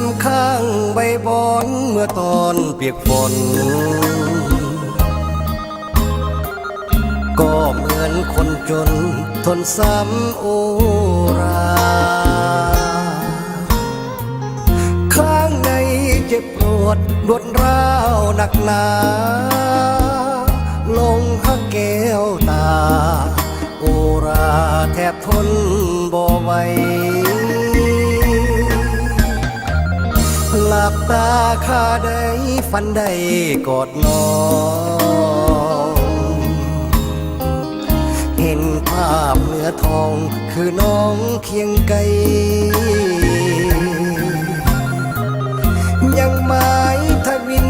ำข้างใบบอนเมื่อตอนเปียกฝนก็เหมือนคนจนทนซ้ำโอราข้างในเจ็บปวดรวดร้าวหนักหนาลงหักแก้วตาโอราแทบทนบ่ไหวหลับตาข้าได้ฝันได้กอดน้องเห็นภาพเนื้อทองคือน้องเคียงไกลยังหมายทวิน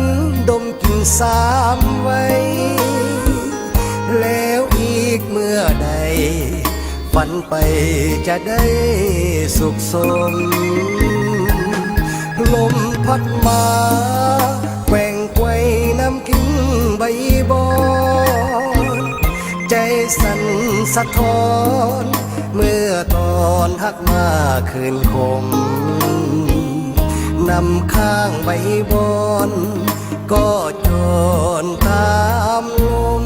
ดมกลิ่นสามไว้แล้วอีกเมื่อใดฝันไปจะได้สุขสมลมพัดมาแกว่งไกวน้ำกิ้งใบบอนใจสั่นสะท้อนเมื่อตอนหักมาคืนคมนำข้างใบบอนก็จนตามลม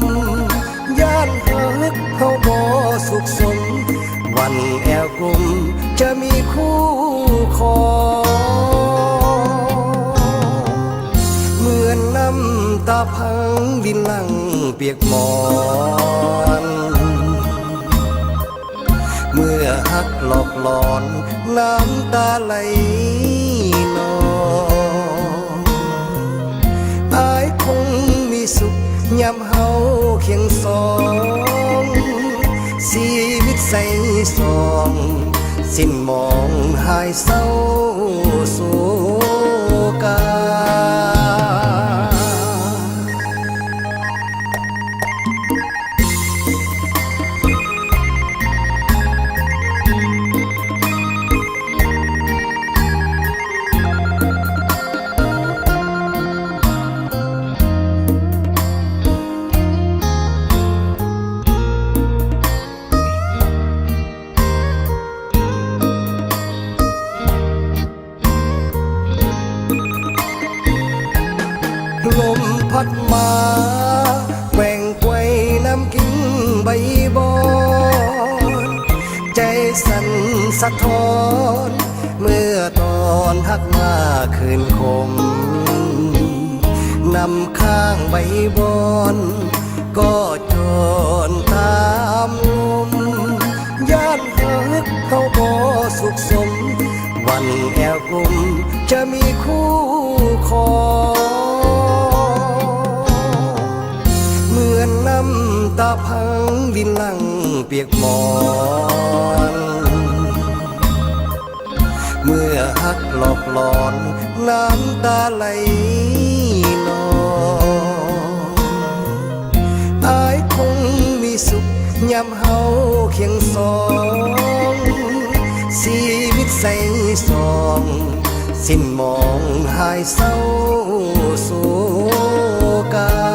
ย่านหักเขาบ่สุขสมวันแอวกลุ่มจะมีคู่ครองเหมือนน้ำตาพังดินหลังเปียกหมอนเมื่อหักหลอกหลอนน้ำตาไหลนองอายคงมีสุขยามเฮาเคียงสองชีวิตใสสองสิ้นมองหายเศร้าโศกาลมพัดมาแกว่งไกวน้ำกิ้งใบบอนใจสั่นสะท้อนเมื่อตอนหักมาคืนคมนำข้างใบบอนก็จนตามลมย่านหักเขาบ่สุขสมวันแอวกลุ่มจะมีคู่ครองเหมือนน้ำตาพังดินหลังเปียกหมอนเมื่อหักหลอกหลอนน้ำตาไหลนองอายคงมีสุขยามเฮาเคียงสองชีวิตใสสองสิ้นมองหายเศร้าโศกา